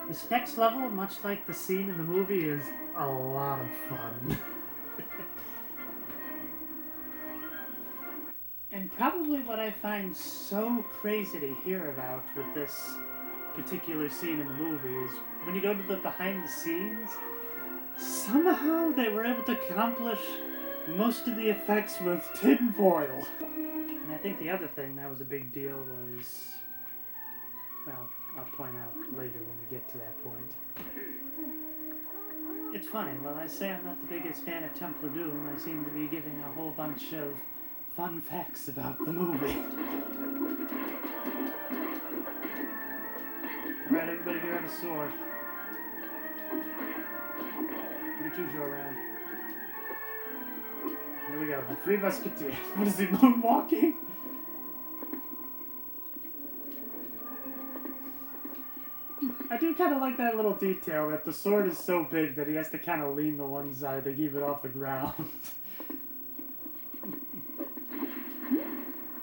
This next level, much like the scene in the movie, is a lot of fun. And probably what I find so crazy to hear about with this particular scene in the movie is when you go to the behind the scenes, somehow they were able to accomplish most of the effects with tin foil. And I think the other thing that was a big deal was, well, I'll point out later when we get to that point. It's funny, while I say I'm not the biggest fan of Temple of Doom, I seem to be giving a whole bunch of fun facts about the movie. Alright, everybody grab a sword. You two show around. Here we go, the Three Musketeers. What is he, moonwalking? I do kind of like that little detail that the sword is so big that he has to kind of lean to one side to keep it off the ground.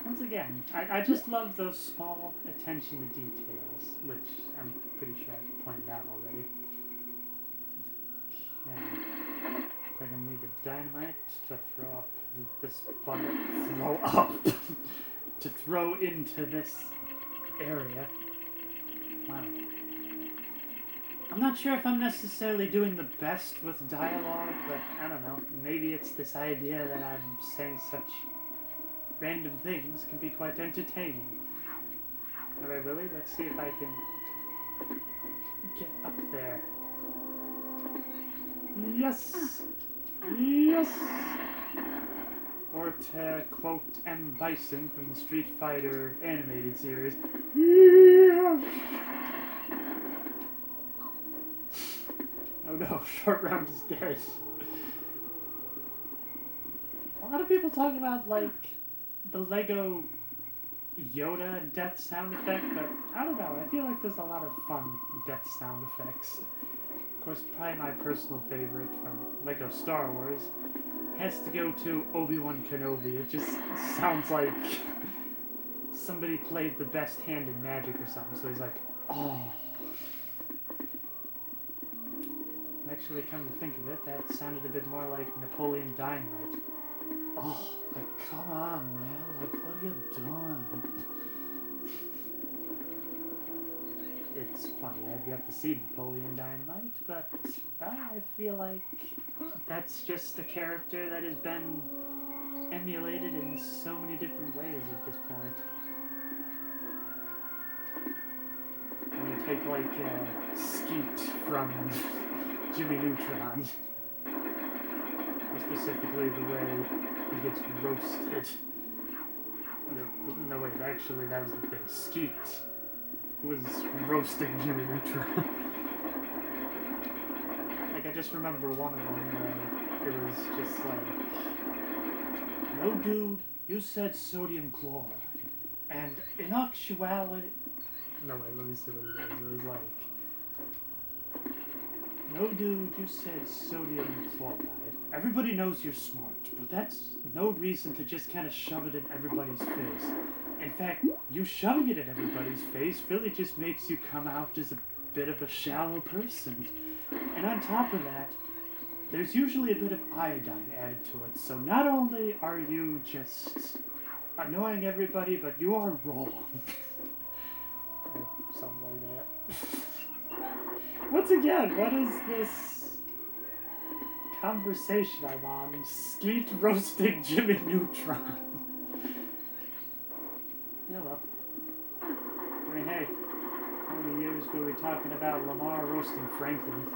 Once again, I just love those small attention to details, which I'm pretty sure I pointed out already. Okay. We're gonna need the dynamite to throw up this bucket. Throw up! To throw into this area. Wow. I'm not sure if I'm necessarily doing the best with dialogue, but I don't know. Maybe it's this idea that I'm saying such random things can be quite entertaining. Alright, Willie, let's see if I can get up there. Yes! Yes! Or to quote M. Bison from the Street Fighter animated series, yeah! Oh no, Short Round is dead. A lot of people talk about, like, the Lego Yoda death sound effect, but I don't know, I feel like there's a lot of fun death sound effects. Of course, probably my personal favorite from Lego Star Wars has to go to Obi-Wan Kenobi. It just sounds like somebody played the best hand in magic or something, so he's like, oh. Actually, come to think of it, that sounded a bit more like Napoleon Dynamite. Oh, like, come on, man. Like, what are you doing? It's funny, I've yet to see Napoleon Dynamite, but I feel like that's just a character that has been emulated in so many different ways at this point. I mean, take, like, Skeet from Jimmy Neutron. Specifically the way he gets roasted. No, wait, actually that was the thing. Skeet was roasting Jimmy Neutron. Like, I just remember one of them where it was just like, no dude, you said sodium chloride. And in actuality... No, wait, let me see what it was. It was like, no dude, you said sodium chloride. Everybody knows you're smart, but that's no reason to just kind of shove it in everybody's face. In fact, you shoving it in everybody's face really just makes you come out as a bit of a shallow person. And on top of that, there's usually a bit of iodine added to it, so not only are you just annoying everybody, but you are wrong. Or something like that. Once again, what is this conversation I'm on? Skeet roasting Jimmy Neutron. Yeah, well. I mean, hey, how many years were we talking about Lamar roasting Franklin?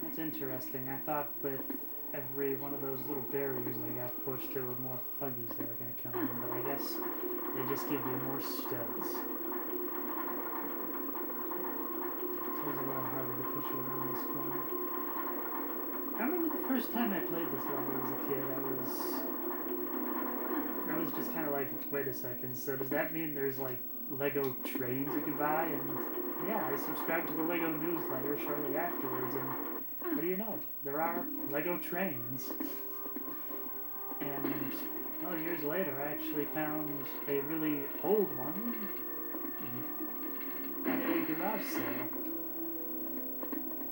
That's interesting. I thought with every one of those little barriers that got pushed, there were more thuggies that were going to come in, but I guess they just give you more studs. It was a lot harder to push you around this corner. I remember the first time I played this level as a kid, I was just kind of like, wait a second, so does that mean there's like Lego trains you can buy? And yeah, I subscribed to the Lego newsletter shortly afterwards, and what do you know? There are Lego trains. And, well, years later, I actually found a really old one garage sale.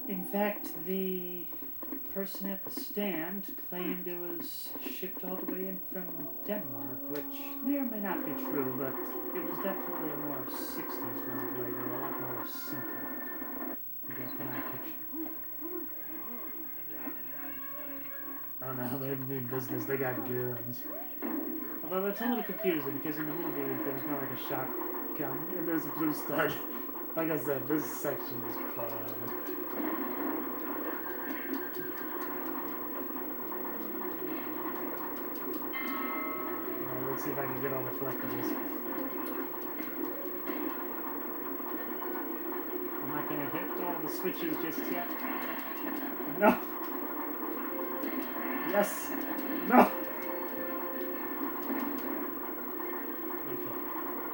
In fact, the person at the stand claimed it was shipped all the way in from Denmark, which may or may not be true, but it was definitely a more 60s rollerblade, a lot more simple. Maybe I'll put on a picture. Oh no, they didn't mean business, they got guns. Although it's a little confusing because in the movie there was more like a shotgun and there's a blue stud. Like I said, this section is fun. Alright, let's see if I can get all the collectibles. I'm not gonna hit all the switches just yet. No! Yes! No! Okay.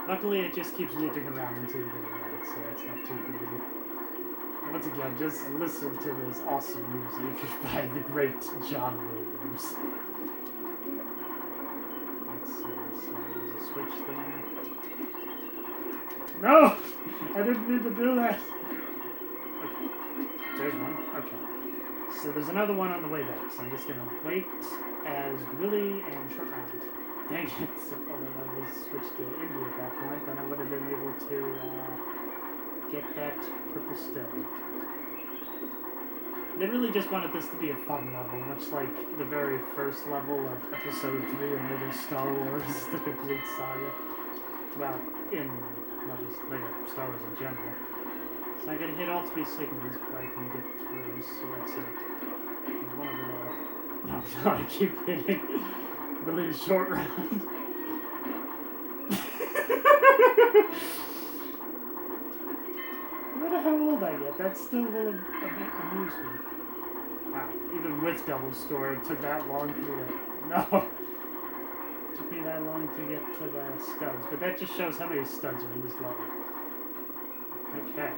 Luckily, it just keeps looping around until you get it right, so it's not too crazy. And once again, just listen to this awesome music by the great John Williams. Let's see, so there's a switch there. No! I didn't mean to do that! Okay. There's one. Okay. So there's another one on the way back, so I'm just gonna wait as Willie and Short Round. Dang it, so I was switched to India at that point, then I would have been able to get that purple stone. They really just wanted this to be a fun level, much like the very first level of Episode 3 of later Star Wars, the complete saga. Well, in not just later Star Wars in general. So I gotta hit all 3 signals before I can get through, so that's it. There's one over there. No, I keep hitting Billy's Short Round. No matter how old I get, that still will amuse me. Wow, even with Double Store, it took that long for me to... No! It took me that long to get to the studs, but that just shows how many studs are in this level. Okay.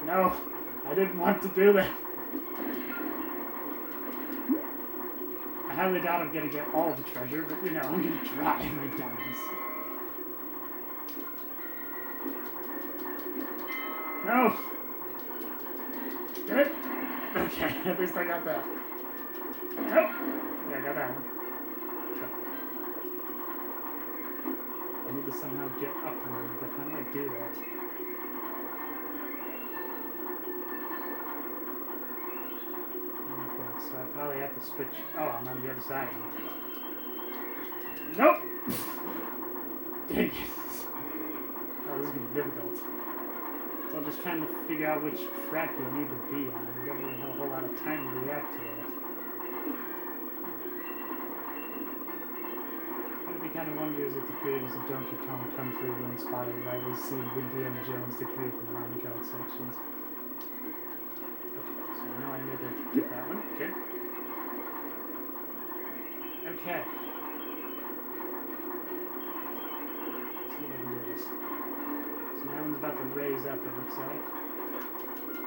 No, I didn't want to do that. I highly doubt I'm gonna get all the treasure, but you know, I'm gonna try my darndest. No! Get it? Okay, at least I got that. Nope! Yeah, I got that one. Okay. I need to somehow get upward, but how do I do that? So I probably have to switch. Oh, I'm on the other side. Nope! Dang it. Oh, this is going to be difficult. So I'm just trying to figure out which track you need to be on. You don't really have a whole lot of time to react to that. What would be kind of wonders if the creators of Donkey Kong Country were inspired by this scene with Indiana Jones to create the minecart sections. Now I need to get that one. Good. Okay. Let's see if I can do this. So that one's about to raise up, it looks like.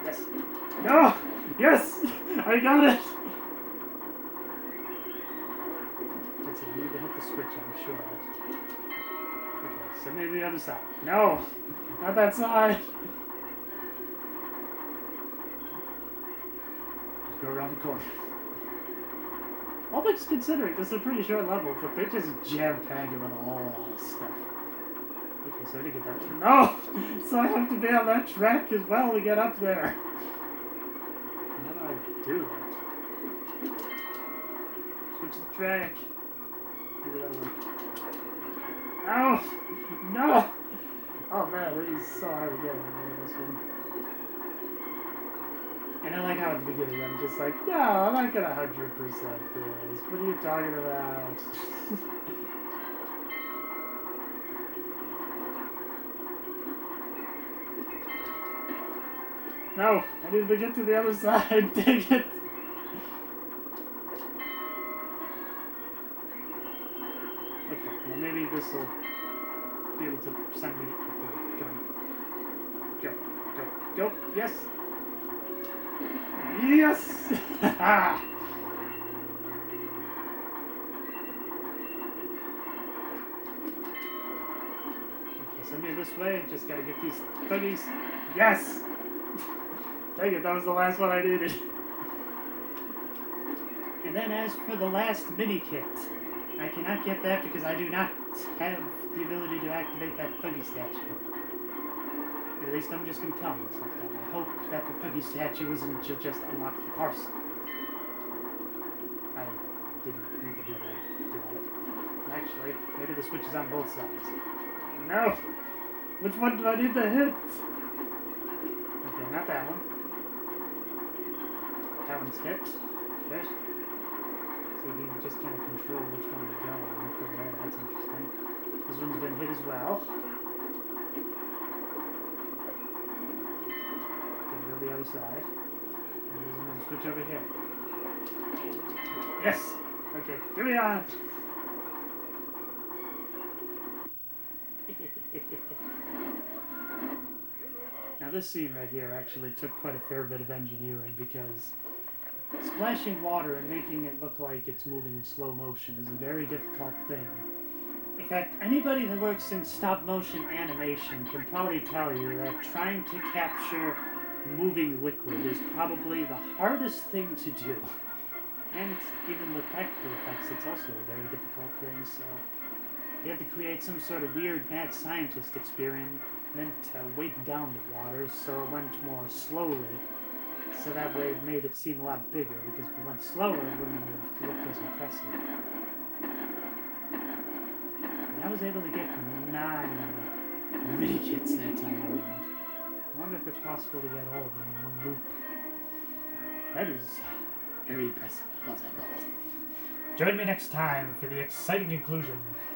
Yes! No! Yes! I got it! Let's see, I need to hit the switch, I'm sure. Okay, so maybe the other side. No! Not that side! Go around the corner. All things considering, this is a pretty short level, but they just jam-pack it with a whole lot of stuff. Okay, so I did get that. No! So I have to be on that track as well to get up there. How do I do that? Switch the track. Maybe that'll work. No! No! Oh man, it is so hard to get in this one. And I like how at the beginning I'm just like, no, I'm not gonna 100% this. What are you talking about? No, I need to get to the other side. Dang it. Okay, well maybe this will be able to send me through. Come on. Go, go, go. Yes. Yes! Okay, send me this way. Just gotta get these thuggies. Yes! Dang it, that was the last one I needed. And then as for the last mini-kit, I cannot get that because I do not have the ability to activate that thuggy statue. At least I'm just going to tell myself that. I hope that the thuggy statue isn't to just unlock the parcel. I didn't need to do that, did I? Actually, maybe the switch is on both sides. No! Which one do I need to hit? Okay, not that one. That one's hit. Good. So you can just kind of control which one to go on for there. That's interesting. This one's been hit as well. Okay, go to the other side. And there's another switch over here. Yes! Okay, give me on! Now this scene right here actually took quite a fair bit of engineering because splashing water and making it look like it's moving in slow motion is a very difficult thing. In fact, anybody that works in stop-motion animation can probably tell you that trying to capture moving liquid is probably the hardest thing to do. And even with practical effects, it's also a very difficult thing, so you have to create some sort of weird mad scientist experiment to weight down the water so it went more slowly. So that way it made it seem a lot bigger, because if it went slower, it wouldn't have looked as impressive. And I was able to get 9 Minikits that time around. I wonder if it's possible to get all of them in one loop. That is very impressive. I love that level. Join me next time for the exciting conclusion.